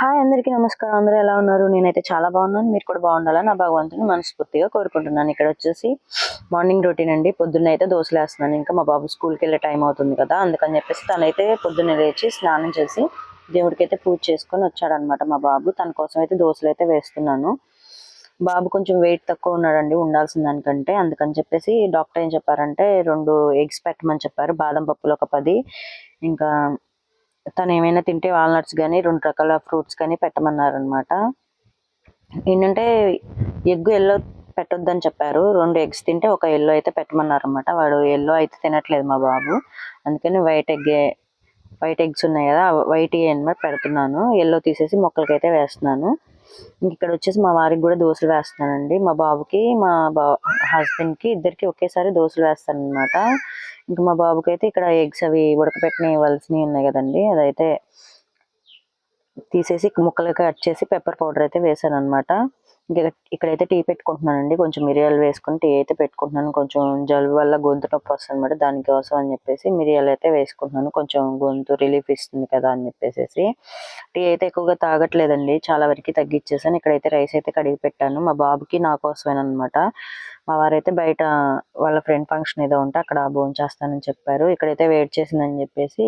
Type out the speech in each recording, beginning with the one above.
Hi అందరికీ నమస్కారం. అందరూ ఎలా ఉన్నారు? నేనైతే చాలా బాగున్నాను. మీరు కూడా బాగుండాలని నా భగవంతుని మనస్ఫూర్తిగా కోరుకుంటున్నాను. ఇక్కడ వచ్చేసి మార్నింగ్ రొటీన్ అండి. పొద్దున్న అయితే దోసలేస్తున్నాను. ఇంకా మా బాబు స్కూల్కి వెళ్ళే టైం అవుతుంది కదా, అందుకని చెప్పేసి తనైతే పొద్దున్న లేచి స్నానం చేసి దేవుడికైతే పూజ చేసుకొని వచ్చాడనమాట మా బాబు. తన కోసం అయితే దోశలు అయితే వేస్తున్నాను. బాబు కొంచెం వెయిట్ తక్కువ ఉన్నాడండి ఉండాల్సిన దానికంటే. అందుకని చెప్పేసి డాక్టర్ ఏం చెప్పారంటే 2 ఎగ్స్ పెట్టమని చెప్పారు. బాదం పప్పులు ఒక 10, ఇంకా తను ఏమైనా తింటే వాల్నట్స్ కానీ 2 రకాల ఫ్రూట్స్ కానీ పెట్టమన్నారనమాట. ఏంటంటే ఎగ్ ఎల్లో పెట్టొద్దని చెప్పారు. 2 ఎగ్స్ తింటే ఒక ఎల్లో అయితే పెట్టమన్నారనమాట. వాడు ఎల్లో అయితే తినట్లేదు మా బాబు. అందుకని వైట్ ఎగ్స్ ఉన్నాయి కదా, వైట్ అన్నమాట పెడుతున్నాను. ఎల్లో తీసేసి మొక్కలకైతే వేస్తున్నాను. ఇక్కడ వచ్చేసి మా వారికి కూడా దోశలు వేస్తున్నానండి. మా బాబుకి మా హస్బెండ్కి ఇద్దరికి ఒకేసారి దోశలు వేస్తాను అనమాట. ఇంకా మా బాబుకి అయితే ఇక్కడ ఎగ్స్ అవి ఉడకపెట్టిన ఇవ్వాల్సినవి ఉన్నాయి కదండి, అదైతే తీసేసి ముక్కలు కట్ చేసి పెప్పర్ పౌడర్ అయితే వేసాను అనమాట. ఇక్కడైతే టీ పెట్టుకుంటున్నానండి. కొంచెం మిరియాలు వేసుకొని టీ అయితే పెట్టుకుంటున్నాను. కొంచెం జలుబు వల్ల గొంతు నొప్పి వస్తుంది అనమాట. దానికోసం అని చెప్పేసి మిరియాలు అయితే వేసుకుంటున్నాను. కొంచెం గొంతు రిలీఫ్ ఇస్తుంది కదా అని చెప్పేసి. టీ అయితే ఎక్కువగా తాగట్లేదండి, చాలా వరకు తగ్గించేసాను. ఇక్కడైతే రైస్ అయితే కడిగి పెట్టాను. మా బాబుకి నా కోసమేనమాట. మా వారైతే బయట వాళ్ళ ఫ్రెండ్ ఫంక్షన్ ఏదో ఉంటే అక్కడ భోంచేస్తానని చెప్పారు. ఇక్కడైతే వెయిట్ చేసిందని చెప్పేసి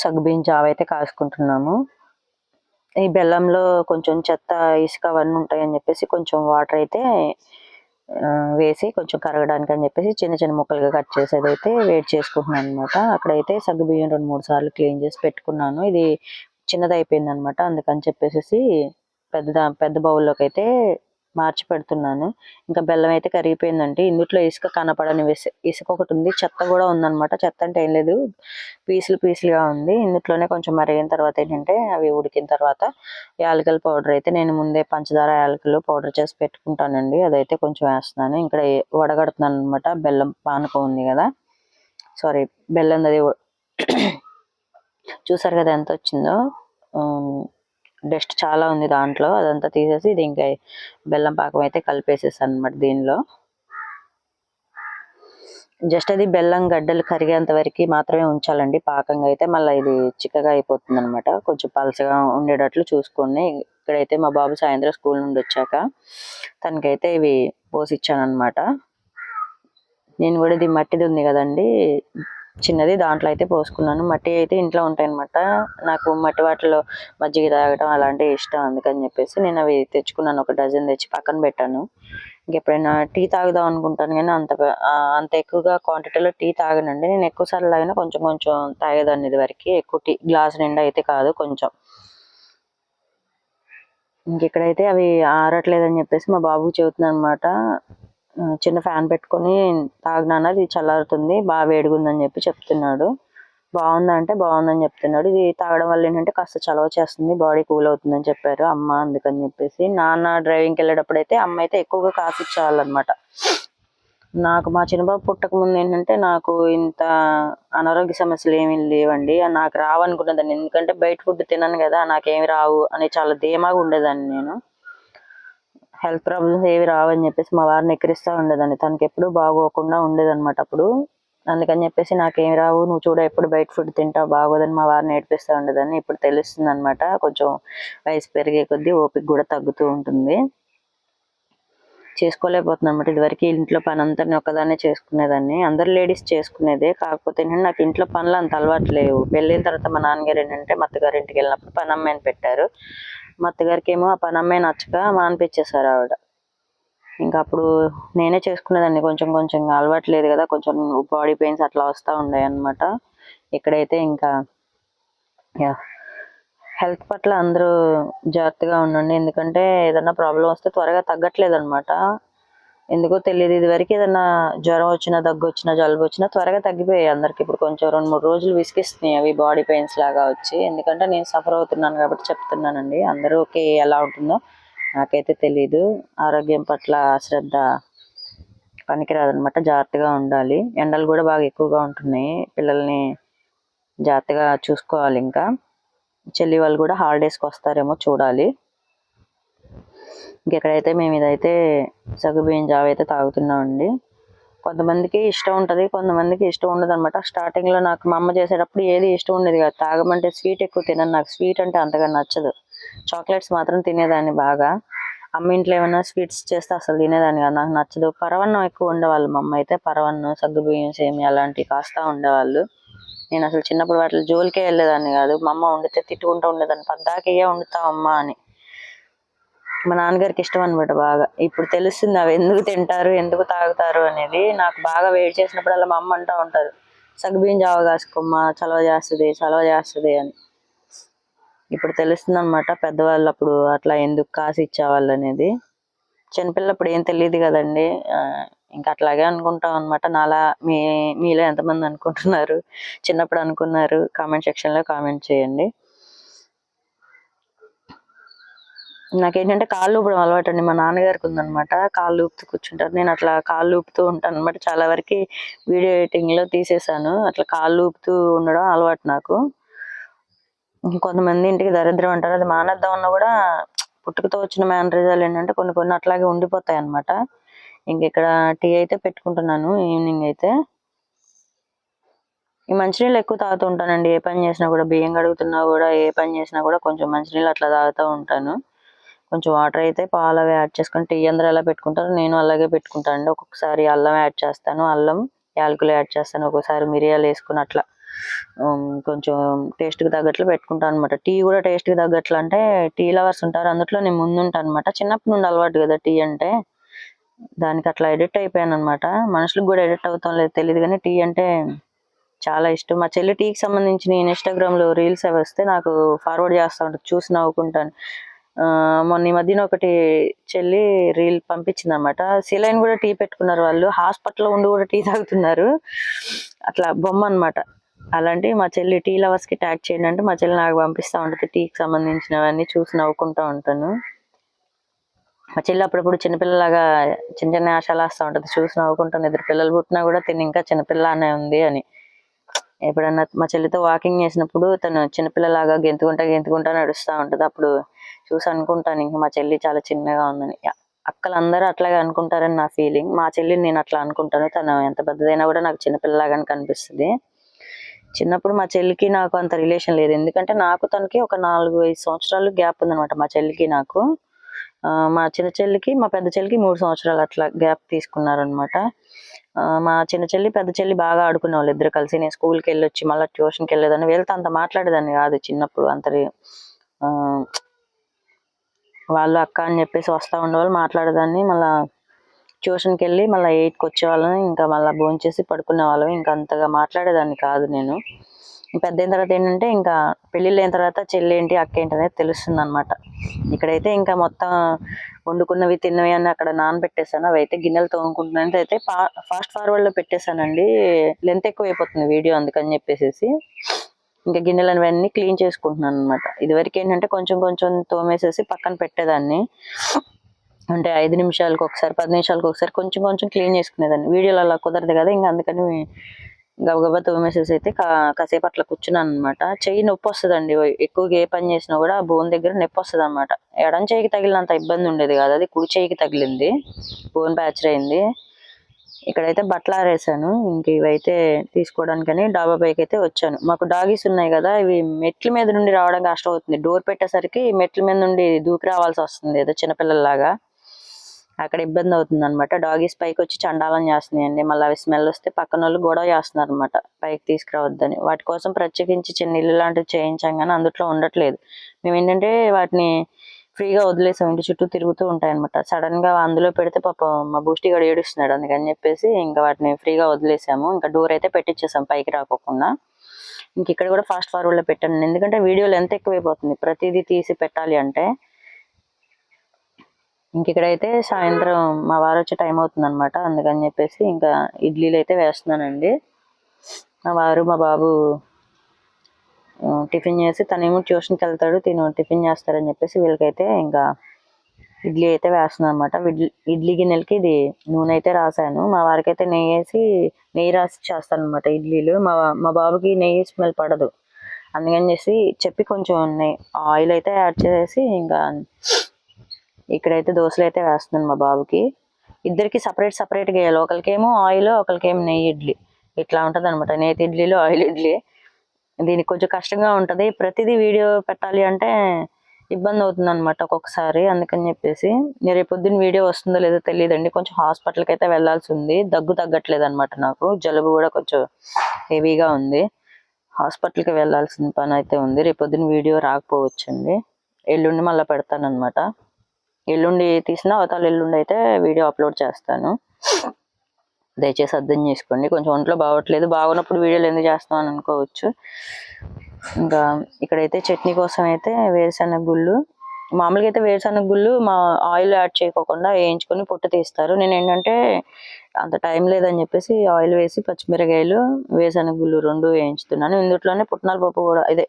సగ్గుబియ్యం జావ అయితే కాసుకుంటున్నాము. ఈ బెల్లంలో కొంచెం చెత్త, ఇసుక అవన్నీ ఉంటాయని చెప్పేసి కొంచెం వాటర్ అయితే వేసి కొంచెం కరగడానికి అని చెప్పేసి చిన్న చిన్న ముక్కలుగా కట్ చేసేది అయితే వేడి చేసుకుంటున్నాను అనమాట. అక్కడైతే సగ్గుబియ్యం 2-3 సార్లు క్లీన్ చేసి పెట్టుకున్నాను. ఇది చిన్నది అయిపోయింది అనమాట. అందుకని చెప్పేసి పెద్ద బౌల్లోకి అయితే మార్చి పెడుతున్నాను. ఇంకా బెల్లం అయితే కరిగిపోయిందంటే ఇందులో ఇసుక కనపడని ఇసుక ఒకటి ఉంది, చెత్త కూడా ఉందన్నమాట. చెత్త అంటే ఏం లేదు, పీసులుగా ఉంది. ఇందులోనే కొంచెం మరిగిన తర్వాత ఏంటంటే అవి ఉడికిన తర్వాత యాలకుల పౌడర్ అయితే నేను ముందే పంచదార యాలకులు పౌడర్ చేసి పెట్టుకుంటానండి, అదైతే కొంచెం వేస్తున్నాను. ఇక్కడ వడగడుతున్నాను అనమాట. బెల్లం పానకం ఉంది కదా, సారీ బెల్లం అది చూసారు కదా ఎంత వచ్చిందో. డస్ట్ చాలా ఉంది దాంట్లో, అదంతా తీసేసి ఇది ఇంకా బెల్లం పాకం అయితే కలిపేసేసాను అనమాట. దీనిలో జస్ట్ అది బెల్లం గడ్డలు కరిగేంత వరకు మాత్రమే ఉంచాలండి పాకంగా అయితే. మళ్ళీ ఇది చిక్కగా అయిపోతుంది అనమాట. కొంచెం పలసగా ఉండేటట్లు చూసుకొని. ఇక్కడైతే మా బాబు సాయంత్రం స్కూల్ నుండి వచ్చాక తనకైతే ఇవి పోసిచ్చాను అనమాట. నేను కూడా ఇది మట్టిది ఉంది కదండి చిన్నది, దాంట్లో అయితే పోసుకున్నాను. మట్టి అయితే ఇంట్లో ఉంటాయన్నమాట. నాకు మట్టి వాటిలో మజ్జిగ తాగడం అలాంటివి ఇష్టం. అందుకని చెప్పేసి నేను అవి తెచ్చుకున్నాను. 1 డజన్ తెచ్చి పక్కన పెట్టాను. ఇంకెప్పుడైనా టీ తాగుదాం అనుకుంటాను కానీ అంత ఎక్కువగా క్వాంటిటీలో టీ తాగనండి. నేను ఎక్కువ సార్లు తాగినా కొంచెం కొంచెం తాగేదాన్ని ఇది వరకు. ఎక్కువ టీ గ్లాస్ నిండా అయితే కాదు, కొంచెం. ఇంకెక్కడైతే అవి ఆరట్లేదని చెప్పేసి మా బాబుకి చెబుతున్నాను అనమాట. చిన్న ఫ్యాన్ పెట్టుకొని తాగినాను, అది చల్లారుతుంది, బాగా వేడిగుందని చెప్పి చెప్తున్నాడు. బాగుందంటే బాగుందని చెప్తున్నాడు. ఇది తాగడం వల్ల ఏంటంటే కాస్త చలవ చేస్తుంది, బాడీ కూల్ అవుతుందని చెప్పారు అమ్మ. అందుకని చెప్పేసి నాన్న డ్రైవింగ్కి వెళ్ళేటప్పుడు అయితే అమ్మ అయితే ఎక్కువగా కాసిచ్చేవాళ్ళనమాట. నాకు మా చిన్నబాబు పుట్టక ముందు ఏంటంటే నాకు ఇంత అనారోగ్య సమస్యలు ఏమీ లేవండి. నాకు రావనుకునేదాన్ని, ఎందుకంటే బయట ఫుడ్ తినను కదా, నాకేమి రావు అని చాలా ధీమాగా ఉండేదాన్ని. నేను హెల్త్ ప్రాబ్లమ్స్ ఏవి రావని చెప్పేసి మా వారిని ఎక్కిరిస్తూ ఉండేదాన్ని. తనకి ఎప్పుడు బాగోకుండా ఉండేదన్నమాట అప్పుడు. అందుకని చెప్పేసి నాకేమి రావు, నువ్వు చూడ ఎప్పుడు బయట ఫుడ్ తింటావు, బాగోదని మా వారిని ఏడిపిస్తూ ఉండేదాన్ని. ఇప్పుడు తెలుస్తుంది అనమాట. కొంచెం వయసు పెరిగే కొద్దీ ఓపిక కూడా తగ్గుతూ ఉంటుంది. చేసుకోలేకపోతున్నాను అనమాట. ఇదివరకు ఇంట్లో పని అంతా నేను ఒక్కదాన్నే చేసుకునేదాన్ని. అందరు లేడీస్ చేసుకునేదే. కాకపోతే ఏంటంటే నాకు ఇంట్లో పనులు అంత అలవాటు లేవు. పెళ్ళైన తర్వాత మా నాన్నగారు ఏంటంటే మా అత్తగారింటికి వెళ్ళినప్పుడు పని అమ్మాయిని పెట్టారు. మా అత్తగారికి ఏమో ఆ పని అమ్మాయి నచ్చక మానిపించేశారు ఆవిడ. ఇంకా అప్పుడు నేనే చేసుకునేదాన్ని. కొంచెం కొంచెం అలవాటు లేదు కదా, కొంచెం బాడీ పెయిన్స్ అట్లా వస్తూ ఉన్నాయి అనమాట. ఇక్కడైతే ఇంకా హెల్త్ పట్ల అందరూ జాగ్రత్తగా ఉండండి, ఎందుకంటే ఏదైనా ప్రాబ్లం వస్తే త్వరగా తగ్గట్లేదు అనమాట. ఎందుకో తెలియదు, ఇదివరకు ఏదైనా జ్వరం వచ్చినా, దగ్గు వచ్చినా, జలుబు వచ్చినా త్వరగా తగ్గిపోయాయి అందరికి. ఇప్పుడు కొంచెం 2-3 రోజులు విసిగిస్తున్నాయి అవి బాడీ పెయిన్స్ లాగా వచ్చి. ఎందుకంటే నేను సఫర్ అవుతున్నాను కాబట్టి చెప్తున్నానండి. అందరికి ఎలా ఉంటుందో నాకైతే తెలీదు. ఆరోగ్యం పట్ల అశ్రద్ధ పనికిరాదనమాట, జాగ్రత్తగా ఉండాలి. ఎండలు కూడా బాగా ఎక్కువగా ఉంటున్నాయి, పిల్లల్ని జాగ్రత్తగా చూసుకోవాలి. ఇంకా చెల్లి వాళ్ళు కూడా హాలిడేస్కి వస్తారేమో చూడాలి. ఇంకెక్కడైతే మేము ఇదైతే సగ్గుబియ్యం జావ అయితే తాగుతున్నామండి. కొంతమందికి ఇష్టం ఉంటుంది, కొంతమందికి ఇష్టం ఉండదు అనమాట. స్టార్టింగ్లో నాకు మా అమ్మ చేసేటప్పుడు ఏది ఇష్టం ఉండేది కాదు. తాగమంటే స్వీట్ ఎక్కువ తినను, నాకు స్వీట్ అంటే అంతగా నచ్చదు. చాక్లెట్స్ మాత్రం తినేదాన్ని బాగా. అమ్మ ఇంట్లో ఏమైనా స్వీట్స్ చేస్తే అసలు తినేదాన్ని కాదు, నాకు నచ్చదు. పరవన్నం ఎక్కువ ఉండేవాళ్ళు మా అమ్మ అయితే, పరవన్నం, సగ్గుబియ్యం, సేమియా అలాంటివి కాస్తా ఉండేవాళ్ళు. నేను అసలు చిన్నప్పుడు వాటి జోలికే వెళ్ళేదాన్ని కాదు. మా అమ్మ వండితే తిట్టుకుంటూ ఉండేదాన్ని, పద్దాకయ్యే వండుతావు అమ్మా అని. మా నాన్నగారికి ఇష్టం అనమాట బాగా. ఇప్పుడు తెలుస్తుంది అవి ఎందుకు తింటారు, ఎందుకు తాగుతారు అనేది. నాకు బాగా వేడి చేసినప్పుడల్లా మా అమ్మ అంటూ ఉంటారు, సగ్గుబియ్యం జావ కాసుకోమ్మా, చలవ చేస్తుంది, చలవ చేస్తుంది అని. ఇప్పుడు తెలుస్తుంది అనమాట పెద్దవాళ్ళు అప్పుడు అట్లా ఎందుకు కాసి ఇచ్చేవాళ్ళు అనేది. చిన్నపిల్లప్పుడు ఏం తెలియదు కదండి. ఇంకా అట్లాగే అనుకుంటాం అనమాట. నాలా మీలో ఎంతమంది అనుకుంటున్నారు, చిన్నప్పుడు అనుకున్నారు, కామెంట్ సెక్షన్లో కామెంట్ చేయండి. నాకేంటంటే కాళ్ళు ఊపడం అలవాటు అండి. మా నాన్నగారికి ఉందనమాట, కాళ్ళు ఊపుతూ కూర్చుంటారు. నేను అట్లా కాళ్ళు ఊపుతూ ఉంటాను అనమాట. చాలా వరకు వీడియో ఎడిటింగ్లో తీసేసాను. అట్లా కాళ్ళు ఊపుతూ ఉండడం అలవాటు నాకు. కొంతమంది ఇంటికి దరిద్రం అంటారు, అది మానేద్దాం అన్నా కూడా పుట్టుకతో వచ్చిన మేనరిజాలు ఏంటంటే కొన్ని కొన్ని అట్లాగే ఉండిపోతాయి అనమాట. ఇంక ఇక్కడ టీ అయితే పెట్టుకుంటున్నాను ఈవినింగ్ అయితే. ఈ మంచినీళ్ళు ఎక్కువ తాగుతూ ఉంటానండి. ఏ పని చేసినా కూడా, బియ్యం కడుగుతున్నా కూడా, ఏ పని చేసినా కూడా కొంచెం మంచినీళ్ళు అట్లా తాగుతూ ఉంటాను. కొంచెం వాటర్ అయితే పాలు అవి యాడ్ చేసుకొని, టీ అందరూ ఎలా పెట్టుకుంటారో నేను అలాగే పెట్టుకుంటాను అండి. ఒక్కొక్కసారి అల్లం యాడ్ చేస్తాను, అల్లం యాలకులు యాడ్ చేస్తాను, ఒక్కోసారి మిరియాలు వేసుకుని అట్లా కొంచెం టేస్ట్కి తగ్గట్లు పెట్టుకుంటాను అనమాట. టీ కూడా టేస్ట్కి తగ్గట్లు అంటే, టీ లవర్స్ ఉంటారు, అందులో నేను ముందుంటాను అనమాట. చిన్నప్పటి నుండి అలవాటు కదా టీ అంటే, దానికి అట్లా ఎడిక్ట్ అయిపోయాను అనమాట. మనుషులకు కూడా ఎడిక్ట్ అవుతాం లేదు తెలియదు, కానీ టీ అంటే చాలా ఇష్టం. మా చెల్లి టీకి సంబంధించి నేను ఇన్స్టాగ్రామ్లో రీల్స్ అవి వస్తే నాకు ఫార్వర్డ్ చేస్తూ ఉంటుంది, చూసి నవ్వుకుంటాను. మొన్న ఈ మధ్యన ఒకటి చెల్లి రీల్ పంపించింది అనమాట. సిలైన్ కూడా టీ పెట్టుకున్నారు వాళ్ళు, హాస్పిటల్లో ఉండి కూడా టీ తాగుతున్నారు. అట్లా బొమ్మ అనమాట. అలాంటి మా చెల్లి టీ లవర్స్కి ట్యాగ్ చేయండి అంటే మా చెల్లి నాకు పంపిస్తూ ఉంటుంది, టీకి సంబంధించినవన్నీ చూసి నవ్వుకుంటూ ఉంటాను. మా చెల్లి అప్పుడప్పుడు చిన్నపిల్లలాగా చిన్న చిన్న ఆశలు వేస్తూ ఉంటుంది, చూసి నవ్వుకుంటాను. ఇద్దరు పిల్లలు పుట్టినా కూడా తిని ఇంకా చిన్నపిల్లనే ఉంది అని. ఎప్పుడన్నా మా చెల్లితో వాకింగ్ చేసినప్పుడు తను చిన్నపిల్లలాగా గెంతుకుంటా నడుస్తూ ఉంటుంది. అప్పుడు చూసి అనుకుంటాను, ఇంక మా చెల్లి చాలా చిన్నగా ఉందని. అక్కలందరూ అట్లాగే అనుకుంటారని నా ఫీలింగ్. మా చెల్లిని నేను అట్లా అనుకుంటాను, తను ఎంత పెద్దదైనా కూడా నాకు చిన్నపిల్లలాగానే కనిపిస్తుంది. చిన్నప్పుడు మా చెల్లికి నాకు అంత రిలేషన్ లేదు, ఎందుకంటే నాకు తనకి ఒక 4-5 సంవత్సరాలు గ్యాప్ ఉందనమాట. మా చెల్లికి నాకు, మా చిన్న చెల్లికి మా పెద్ద చెల్లికి 3 సంవత్సరాలు అట్లా గ్యాప్ తీసుకున్నారనమాట. మా చిన్న చెల్లి పెద్ద చెల్లి బాగా ఆడుకునే వాళ్ళు ఇద్దరు కలిసి. నేను స్కూల్కి వెళ్ళొచ్చి మళ్ళీ ట్యూషన్కి వెళ్ళేదాన్ని, వీళ్ళతో అంత మాట్లాడేదాన్ని కాదు చిన్నప్పుడు. వాళ్ళు అక్క అని చెప్పేసి వస్తూ ఉండేవాళ్ళు, మాట్లాడేదాన్ని. మళ్ళీ ట్యూషన్కి వెళ్ళి మళ్ళీ 8కి వచ్చేవాళ్ళని, ఇంకా మళ్ళీ భోంచేసి పడుకునే వాళ్ళం. ఇంకా అంతగా మాట్లాడేదాన్ని కాదు నేను. పెద్ద అయిన తర్వాత ఏంటంటే, ఇంకా పెళ్ళిళ్ళు అయిన తర్వాత చెల్లి ఏంటి అక్క ఏంటి అనేది తెలుస్తుంది అనమాట. ఇక్కడైతే ఇంకా మొత్తం వండుకున్నవి తిన్నవి అని అక్కడ నానబెట్టేసాను. అవి అయితే గిన్నెలు తోముకుంటున్నాను. అయితే ఫాస్ట్ ఫార్వర్డ్లో పెట్టేశానండి, లెంత్ ఎక్కువ అయిపోతుంది వీడియో, అందుకని చెప్పేసి ఇంకా గిన్నెలు అవన్నీ క్లీన్ చేసుకుంటున్నాను అనమాట. ఇదివరకు ఏంటంటే కొంచెం కొంచెం తోమేసేసి పక్కన పెట్టేదాన్ని, అంటే 5 నిమిషాలకు ఒకసారి, 10 నిమిషాలకు ఒకసారి కొంచెం కొంచెం క్లీన్ చేసుకునేదాన్ని. వీడియోలో అలా కుదరదు కదా, ఇంకా అందుకని గబగబా తోమేసేసి అయితే కాసేపు అట్లా కూర్చున్నాను అనమాట. చెయ్యి నొప్పి వస్తుందండి, ఎక్కువగా ఏ పని చేసినా కూడా బోన్ దగ్గర నొప్పి వస్తుంది అనమాట. ఎడం చెయ్యికి తగిలినంత ఇబ్బంది ఉండేది కాదు, అది కుడి చెయ్యికి తగిలింది, బోన్ ప్యాచర్ అయింది. ఇక్కడైతే బట్టలు ఆరేసాను, ఇంక ఇవైతే తీసుకోవడానికని డాబా పైకి అయితే వచ్చాను. మాకు డాగీస్ ఉన్నాయి కదా, ఇవి మెట్ల మీద నుండి రావడం కష్టం అవుతుంది. డోర్ పెట్టేసరికి మెట్ల మీద నుండి దూకి రావాల్సి వస్తుంది ఏదో చిన్నపిల్లల్లాగా, అక్కడ ఇబ్బంది అవుతుంది అనమాట. డాగీస్ పైకి వచ్చి చండాలం చేస్తున్నాయండి, మళ్ళీ అవి స్మెల్ వస్తే పక్కన వాళ్ళు గొడవ చేస్తున్నారు అనమాట, పైకి తీసుకురావద్దని. వాటి కోసం ప్రత్యేకించి చిన్న ఇల్లు లాంటివి చేయించాం, కానీ అందులో ఉండట్లేదు. మేము ఏంటంటే వాటిని ఫ్రీగా వదిలేసాం, ఇంటి చుట్టూ తిరుగుతూ ఉంటాయి అనమాట. సడన్ గా అందులో పెడితే పాప మా బూస్టి గడు ఏడుస్తున్నాడు, అందుకని చెప్పేసి ఇంకా వాటిని ఫ్రీగా వదిలేసాము. ఇంకా డోర్ అయితే పెట్టించేసాం పైకి రాకోకుండా. ఇంక ఇక్కడ కూడా ఫాస్ట్ ఫార్వర్డ్ లో పెట్టాను, ఎందుకంటే వీడియోలు ఎంత ఎక్కువైపోతుంది ప్రతిదీ తీసి పెట్టాలి అంటే. ఇంక ఇక్కడైతే సాయంత్రం మా వారు వచ్చే టైం అవుతుంది అనమాట, అందుకని చెప్పేసి ఇంకా ఇడ్లీలు అయితే వేస్తున్నానండి. మా వారు మా బాబు టిఫిన్ చేసి, తనేమో ట్యూషన్కి వెళ్తాడు, తిను టిఫిన్ చేస్తారని చెప్పేసి వీళ్ళకైతే ఇంకా ఇడ్లీ అయితే వేస్తున్నాను అనమాట. ఇడ్లీ గిన్నెలకి ఇది నూనె అయితే రాసాను, మా వారికి అయితే నెయ్యి రాసి చేస్తాను అనమాట ఇడ్లీలు. మా బాబుకి నెయ్యి స్మెల్ పడదు, అందుకని చెప్పి కొంచెం ఆయిల్ అయితే యాడ్ చేసి ఇంకా ఇక్కడైతే దోశలు అయితే వేస్తున్నాను మా బాబుకి. ఇద్దరికి సపరేట్గా వేయాలి. ఒకరికేమో ఆయిల్, ఒకరికేమో నెయ్యి ఇడ్లీ. ఇట్లా ఉంటుంది అనమాట. నేతి ఇడ్లీలు, ఆయిల్ ఇడ్లీ. దీనికి కొంచెం కష్టంగా ఉంటుంది. ప్రతిదీ వీడియో పెట్టాలి అంటే ఇబ్బంది అవుతుంది అనమాట ఒక్కొక్కసారి. అందుకని చెప్పేసి రేపు పొద్దున్న వీడియో వస్తుందో లేదో తెలియదండి. కొంచెం హాస్పిటల్కి అయితే వెళ్లాల్సి ఉంది. దగ్గు తగ్గట్లేదు అనమాట. నాకు జలుబు కూడా కొంచెం హెవీగా ఉంది. హాస్పిటల్కి వెళ్లాల్సిన పని అయితే ఉంది. రేపు పొద్దున్న వీడియో రాకపోవచ్చండి. ఎల్లుండి మళ్ళీ పెడతాను అనమాట. ఎల్లుండి తీసిన అవతల ఎల్లుండి అయితే వీడియో అప్లోడ్ చేస్తాను. దయచేసి అర్థం చేసుకోండి. కొంచెం ఒంట్లో బాగోట్లేదు. బాగున్నప్పుడు వీడియోలు ఎందుకు చేస్తాం అని అనుకోవచ్చు. ఇంకా ఇక్కడైతే చట్నీ కోసం అయితే వేరుశనగ గుళ్ళు, మామూలుగా అయితే వేరుశనగ గుళ్ళు మా ఆయిల్ యాడ్ చేయకోకుండా వేయించుకొని పొట్టు తీస్తారు. నేను ఏంటంటే అంత టైం లేదని చెప్పేసి ఆయిల్ వేసి పచ్చిమిరకాయలు, వేరుశనగ గుళ్ళు 2 వేయించుతున్నాను. ఇందులోనే పుట్నాల పప్పు కూడా, ఇదే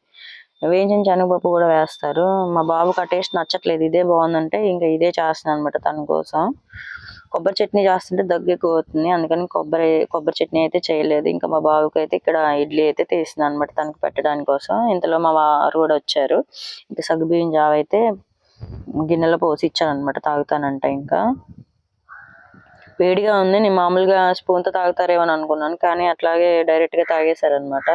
వేయించిన శనగపప్పు కూడా వేస్తారు. మా బాబుకి ఆ టేస్ట్ నచ్చట్లేదు. ఇదే బాగుందంటే ఇంకా ఇదే చేస్తున్నాను అనమాట తన కోసం. కొబ్బరి చట్నీ చేస్తుంటే దగ్గు ఎక్కువ అవుతుంది. అందుకని కొబ్బరి చట్నీ అయితే చేయలేదు. ఇంకా మా బాబుకి అయితే ఇక్కడ ఇడ్లీ అయితే తీస్తున్నాను అనమాట తనకి పెట్టడానికి కోసం. ఇంతలో మా వారు కూడా వచ్చారు. ఇంకా సగ్గుబియ్యం జావ అయితే గిన్నెలో పోసి ఇచ్చాను అనమాట, తాగుతానంట. ఇంకా వేడిగా ఉంది. నేను మామూలుగా స్పూన్తో తాగుతారేమో అని అనుకున్నాను, కానీ అట్లాగే డైరెక్ట్గా తాగేశారనమాట.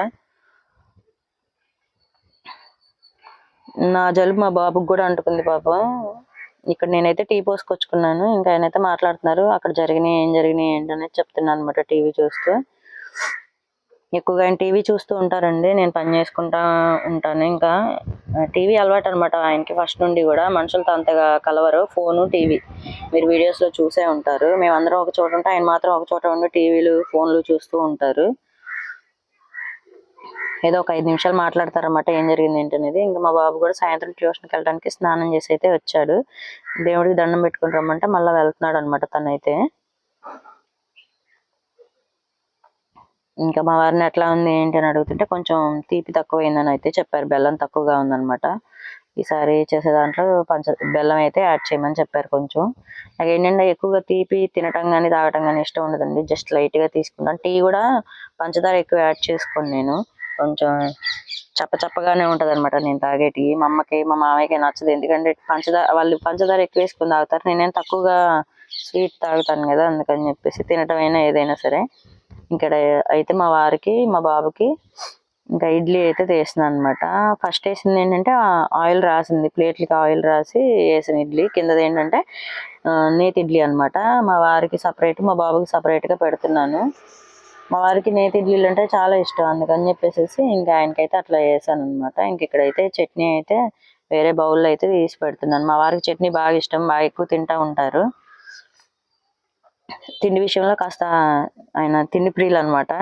నా జలుబు మా బాబుకి కూడా అంటుకుంది పాపం. ఇక్కడ నేనైతే టీ పోసుకొచ్చుకున్నాను. ఇంకా ఆయనైతే మాట్లాడుతున్నారు. అక్కడ ఏం జరిగినాయి ఏంటనేది చెప్తున్నాను అనమాట టీవీ చూస్తూ. ఎక్కువగా ఆయన టీవీ చూస్తూ ఉంటారండి. నేను పని చేసుకుంటా ఉంటాను. ఇంకా టీవీ అలవాటు అనమాట ఆయనకి ఫస్ట్ నుండి కూడా. మనుషులతో అంతగా కలవరు. ఫోను, టీవీ మీరు వీడియోస్లో చూసే ఉంటారు. మేమందరం ఒక చోట ఉంటే ఆయన మాత్రం ఒక చోట ఉండి టీవీలు, ఫోన్లు చూస్తూ ఉంటారు. ఏదో ఒక 5 నిమిషాలు మాట్లాడతారన్నమాట ఏం జరిగింది ఏంటనేది. ఇంకా మా బాబు కూడా సాయంత్రం ట్యూషన్కి వెళ్ళడానికి స్నానం చేసి అయితే వచ్చాడు. దేవుడికి దండం పెట్టుకుని రమ్మంటే మళ్ళీ వెళ్తున్నాడు అనమాట తనైతే. ఇంకా మా వారిని ఎట్లా ఉంది ఏంటి అని అడుగుతుంటే కొంచెం తీపి తక్కువైందని అయితే చెప్పారు. బెల్లం తక్కువగా ఉందన్నమాట. ఈసారి చేసే దాంట్లో బెల్లం అయితే యాడ్ చేయమని చెప్పారు. కొంచెం నాకు ఏంటంటే ఎక్కువగా తీపి తినటం కానీ తాగటం కానీ ఇష్టం ఉండదండి. జస్ట్ లైట్గా తీసుకుంటాను. టీ కూడా పంచదార ఎక్కువ యాడ్ చేసుకోను నేను. కొంచెం చప్పచప్పగానే ఉంటుంది అనమాట నేను తాగే టీ. మా అమ్మకి, మా మామయ్యకి నచ్చదు. ఎందుకంటే వాళ్ళు పంచదార ఎక్కువ వేసుకుని తాగుతారు. నేనేం తక్కువగా స్వీట్ తాగుతాను కదా, అందుకని చెప్పేసి తినటం అయినా ఏదైనా సరే. ఇక్కడ అయితే మా వారికి, మా బాబుకి ఇంకా ఇడ్లీ అయితే తీస్తున్నాను అనమాట. ఫస్ట్ వేసింది ఏంటంటే ఆయిల్ రాసింది, ప్లేట్లకి ఆయిల్ రాసి వేసిన ఇడ్లీ. కిందది ఏంటంటే నేతి ఇడ్లీ అనమాట. మా వారికి సపరేట్, మా బాబుకి సపరేట్గా పెడుతున్నాను. మా వారికి నేతి ఇడ్లీలు అంటే చాలా ఇష్టం. అందుకని చెప్పేసి ఇంకా ఆయనకైతే అట్లా వేసాను అనమాట. ఇంక ఇక్కడైతే చట్నీ అయితే వేరే బౌల్లో అయితే తీసి పెడుతున్నాను. మా వారికి చట్నీ బాగా ఇష్టం, బాగా ఎక్కువ తింటూ ఉంటారు. తిండి విషయంలో కాస్త ఆయన తిండి ప్రియులు అనమాట.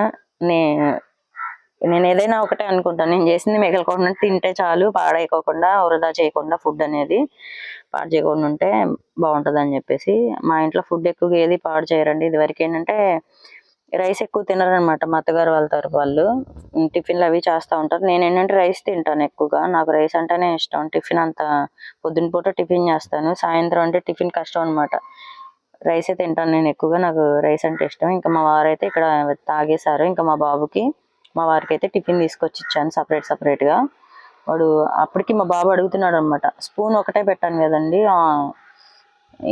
నేను ఏదైనా ఒకటే అనుకుంటాను, నేను చేసింది మిగలకుండా తింటే చాలు, పాడైపోకుండా వృధా చేయకుండా ఫుడ్ అనేది పాడు చేయకుండా ఉంటే బాగుంటుంది అని చెప్పేసి. మా ఇంట్లో ఫుడ్ ఎక్కువగా ఏది పాడు చేయరండి. ఇదివరకు ఏంటంటే రైస్ ఎక్కువ తినరనమాట. మా అత్తగారు వెళ్తారు, వాళ్ళు టిఫిన్లు అవి చేస్తూ ఉంటారు. నేను ఏంటంటే రైస్ తింటాను ఎక్కువగా. నాకు రైస్ అంటేనే ఇష్టం. టిఫిన్ అంత పొద్దున పూట టిఫిన్ చేస్తాను, సాయంత్రం అంటే టిఫిన్ కష్టం అనమాట. రైసే తింటాను నేను ఎక్కువగా. నాకు రైస్ అంటే ఇష్టం. ఇంకా మా వారైతే ఇక్కడ తాగేశారు. ఇంకా మా బాబుకి, మా వారికి అయితే టిఫిన్ తీసుకొచ్చి ఇచ్చాను సపరేట్గా. వాడు అప్పటికి మా బాబు అడుగుతున్నాడు అనమాట, స్పూన్ ఒకటే పెట్టాను కదండి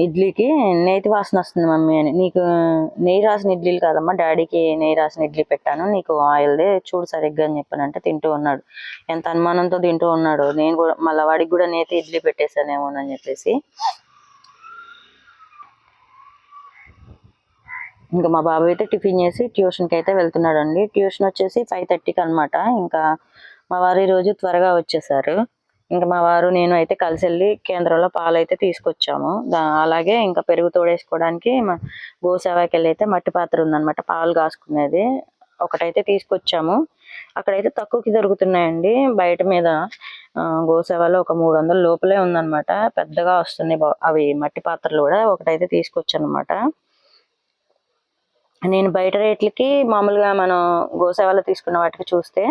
ఇడ్లీకి, నేతి వాసన వస్తుంది మమ్మీ అని. నీకు నెయ్యి రాసిన ఇడ్లీలు కాదమ్మా, డాడీకి నెయ్యి రాసిన ఇడ్లీ పెట్టాను, నీకు ఆయిల్దే చూడు సరిగ్గా అని చెప్పానంటే తింటూ ఉన్నాడు. ఎంత అనుమానంతో తింటూ ఉన్నాడు. నేను కూడా మళ్ళీ వాడికి కూడా నేతి ఇడ్లీ పెట్టేశానేమోనని చెప్పేసి. ఇంకా మా బాబు అయితే టిఫిన్ చేసి ట్యూషన్కి అయితే వెళ్తున్నాడు అండి. ట్యూషన్ వచ్చేసి 5:30కి అనమాట. ఇంకా మా వారు ఈరోజు త్వరగా వచ్చేసారు. ఇంకా మా వారు నేను అయితే కలిసి వెళ్ళి కేంద్రంలో పాలు అయితే తీసుకొచ్చాము. అలాగే ఇంకా పెరుగు తోడేసుకోవడానికి మా గోసేవాకి వెళ్ళి అయితే మట్టి పాత్ర ఉందన్నమాట, పాలు కాసుకునేది ఒకటైతే తీసుకొచ్చాము. అక్కడైతే తక్కువకి దొరుకుతున్నాయండి బయట మీద. గోసేవలో ఒక 300 లోపలే ఉందన్నమాట. పెద్దగా వస్తున్నాయి అవి మట్టి పాత్రలు కూడా. ఒకటైతే తీసుకొచ్చాను అనమాట. నేను బయట రేట్లకి మామూలుగా మనం గోసేవలో తీసుకున్న వాటికి చూస్తే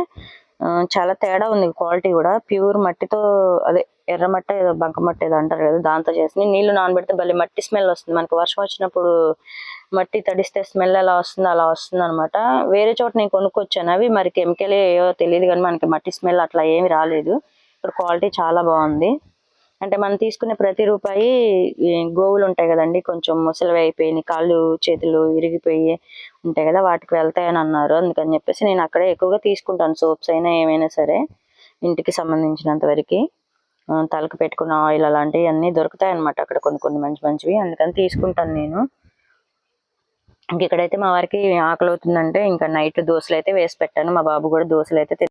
చాలా తేడా ఉంది క్వాలిటీ కూడా. ప్యూర్ మట్టితో, అదే ఎర్రమట్టి ఏదో బంకమట్టి ఏదో అంటారు కదా, దాంతో చేసి నీళ్లు నానబెడితే భలే మట్టి స్మెల్ వస్తుంది. మనకి వర్షం వచ్చినప్పుడు మట్టి తడిస్తే స్మెల్ ఎలా వస్తుందో అలా వస్తుంది అనమాట. వేరే చోట నేను కొనుక్కొచ్చాను, అవి మరి కెమికల్ ఏవో తెలియదు కానీ మనకి మట్టి స్మెల్ అట్లా ఏమి రాలేదు. ఇక్కడ క్వాలిటీ చాలా బాగుంది. అంటే మనం తీసుకునే ప్రతి రూపాయి ఈ గోవులు ఉంటాయి కదండి, కొంచెం ముసలివి అయిపోయినాయి, కాళ్ళు చేతులు ఇరిగిపోయి ఉంటాయి కదా, వాటికి వెళ్తాయని అన్నారు. అందుకని చెప్పేసి నేను అక్కడే ఎక్కువగా తీసుకుంటాను, సోప్స్ అయినా ఏమైనా సరే ఇంటికి సంబంధించినంత వరకు. తలకు పెట్టుకున్న ఆయిల్ అలాంటివి అన్నీ దొరుకుతాయి అన్నమాట అక్కడ, కొన్ని కొన్ని మంచి మంచివి, అందుకని తీసుకుంటాను నేను. ఇంక ఇక్కడైతే మా వారికి ఆకలి అవుతుందంటే ఇంకా నైట్ దోశలు అయితే వేసి పెట్టాను. మా బాబు కూడా దోశలు అయితే